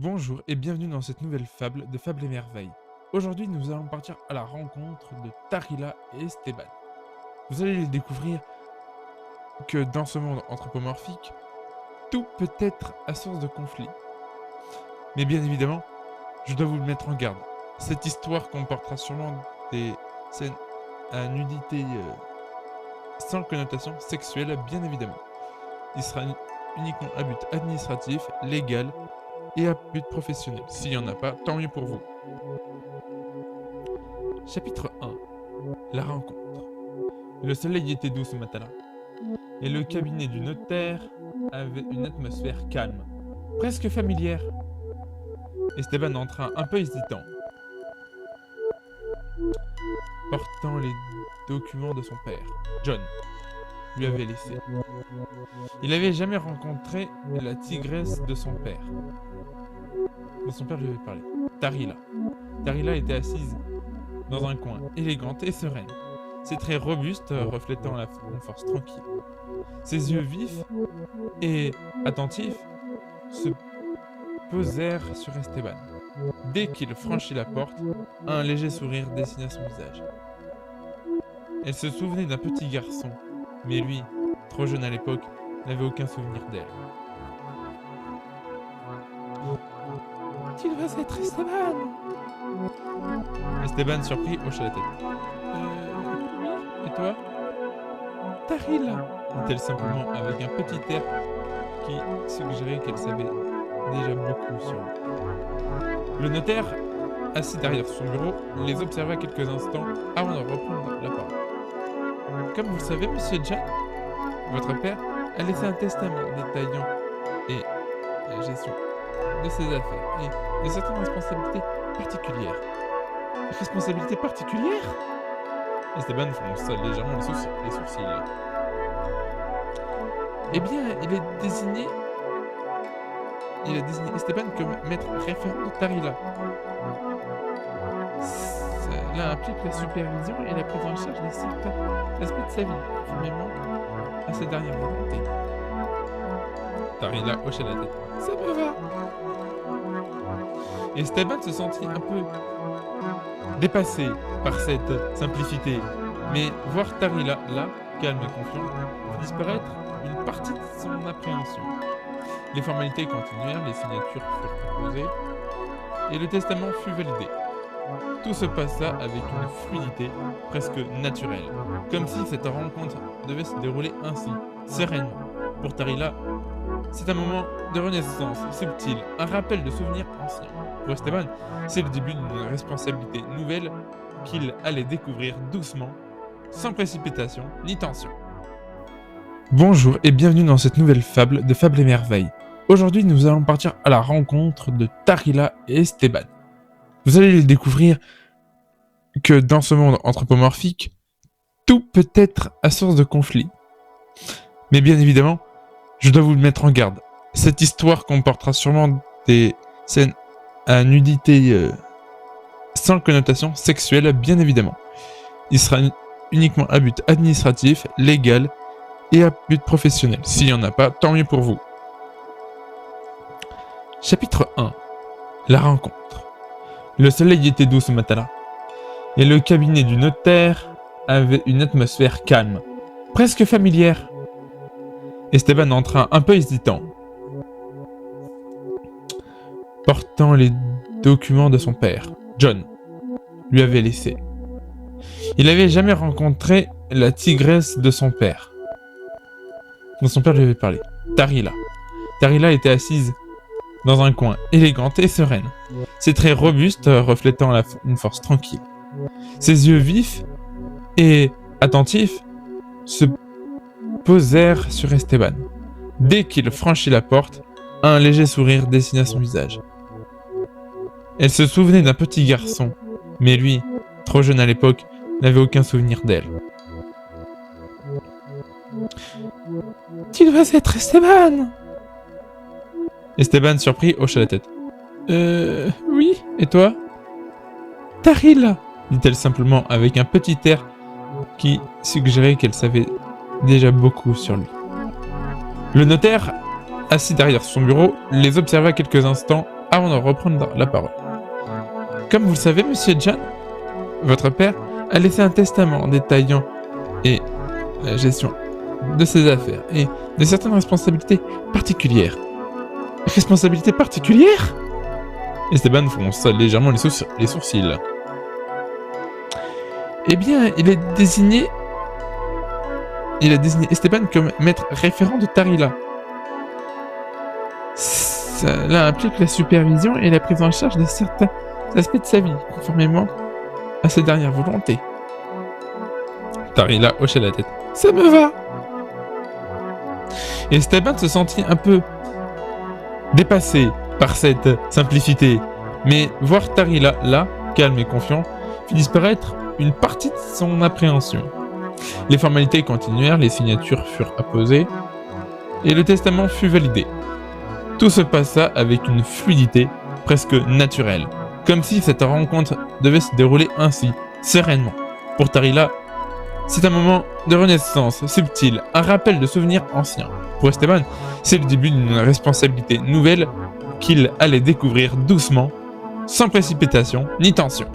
Bonjour et bienvenue dans cette nouvelle fable de Fables et Merveilles. Aujourd'hui, nous allons partir à la rencontre de Tarila et Esteban. Vous allez découvrir que dans ce monde anthropomorphique, tout peut être à source de conflit. Mais bien évidemment, je dois vous le mettre en garde. Cette histoire comportera sûrement des scènes à nudité sans connotation sexuelle, bien évidemment. Il sera uniquement à but administratif, légal et à but professionnel. S'il n'y en a pas, tant mieux pour vous. Chapitre 1. La rencontre. Le soleil était doux ce matin-là, et le cabinet du notaire avait une atmosphère calme, presque familière. Esteban entra un peu hésitant, portant les documents de son père. John lui avait laissé. Il n'avait jamais rencontré la tigresse de son père. Mais son père lui avait parlé. Tarila. Tarila était assise dans un coin, élégante et sereine. Ses traits robustes reflétant une force tranquille. Ses yeux vifs et attentifs se posèrent sur Esteban. Dès qu'il franchit la porte, un léger sourire dessina son visage. Elle se souvenait d'un petit garçon, mais lui, trop jeune à l'époque, n'avait aucun souvenir d'elle. Tu dois être Esteban. Esteban, surpris, hocha la tête. Oui, et toi? Tarila, dit-elle simplement avec un petit air qui suggérait qu'elle savait déjà beaucoup sur lui. Le notaire, assis derrière son bureau, les observa quelques instants avant de reprendre la parole. Comme vous le savez, monsieur Jack, votre père a laissé un testament détaillant et la gestion de ses affaires et de certaines responsabilités particulières. Responsabilités particulières? Esteban fronça légèrement les sourcils. Eh bien, il a désigné Esteban comme maître référent de Tarila. Cela implique la supervision et la prise en charge de certains aspects de sa vie, conformément à sa dernière volonté. Tarila hocha la tête. Ça me va. Esteban se sentit un peu dépassé par cette simplicité, mais voir Tarila là, calme et confiant, fit disparaître une partie de son appréhension. Les formalités continuèrent, les signatures furent posées, et le testament fut validé. Tout se passa avec une fluidité presque naturelle, comme si cette rencontre devait se dérouler ainsi, sereinement. Pour Tarila, c'est un moment de renaissance subtil, un rappel de souvenirs anciens. Pour Esteban, c'est le début d'une responsabilité nouvelle qu'il allait découvrir doucement, sans précipitation ni tension. Bonjour et bienvenue dans cette nouvelle fable de Fables et Merveilles. Aujourd'hui, nous allons partir à la rencontre de Tarila et Esteban. Vous allez découvrir que dans ce monde anthropomorphique, tout peut être à source de conflit. Mais bien évidemment, je dois vous le mettre en garde. Cette histoire comportera sûrement des scènes à nudité sans connotation sexuelle, bien évidemment. Il sera uniquement à but administratif, légal et à but professionnel. S'il n'y en a pas, tant mieux pour vous. Chapitre 1. La rencontre. Le soleil était doux ce matin-là, et le cabinet du notaire avait une atmosphère calme, presque familière. Esteban entra un peu hésitant, portant les documents de son père. John lui avait laissé. Il n'avait jamais rencontré la tigresse de son père. Dont son père lui avait parlé. Tarila. Tarila était assise dans un coin, élégante et sereine. Ses traits robustes reflétant une force tranquille. Ses yeux vifs et attentifs se posèrent sur Esteban. Dès qu'il franchit la porte, un léger sourire dessina son visage. Elle se souvenait d'un petit garçon, mais lui, trop jeune à l'époque, n'avait aucun souvenir d'elle. Tu dois être Esteban. Esteban, surpris, hocha la tête. Oui, et toi? Tarila, dit-elle simplement avec un petit air qui suggérait qu'elle savait déjà beaucoup sur lui. Le notaire, assis derrière son bureau, les observa quelques instants avant de reprendre la parole. Comme vous le savez, monsieur John, votre père a laissé un testament détaillant et la gestion de ses affaires et de certaines responsabilités particulières. Responsabilités particulières? Esteban fronce légèrement les sourcils. Eh bien, il a désigné Esteban comme maître référent de Tarila. Cela implique la supervision et la prise en charge de certains aspects de sa vie, conformément à sa dernière volonté. Tarila hocha la tête. Ça me va. Et Esteban se sentit un peu dépassé par cette simplicité, mais voir Tarila là, calme et confiant, fit disparaître une partie de son appréhension. Les formalités continuèrent, les signatures furent apposées, et le testament fut validé. Tout se passa avec une fluidité presque naturelle, comme si cette rencontre devait se dérouler ainsi, sereinement. Pour Tarila, c'est un moment de renaissance subtil, un rappel de souvenirs anciens. Pour Esteban, c'est le début d'une responsabilité nouvelle qu'il allait découvrir doucement, sans précipitation ni tension.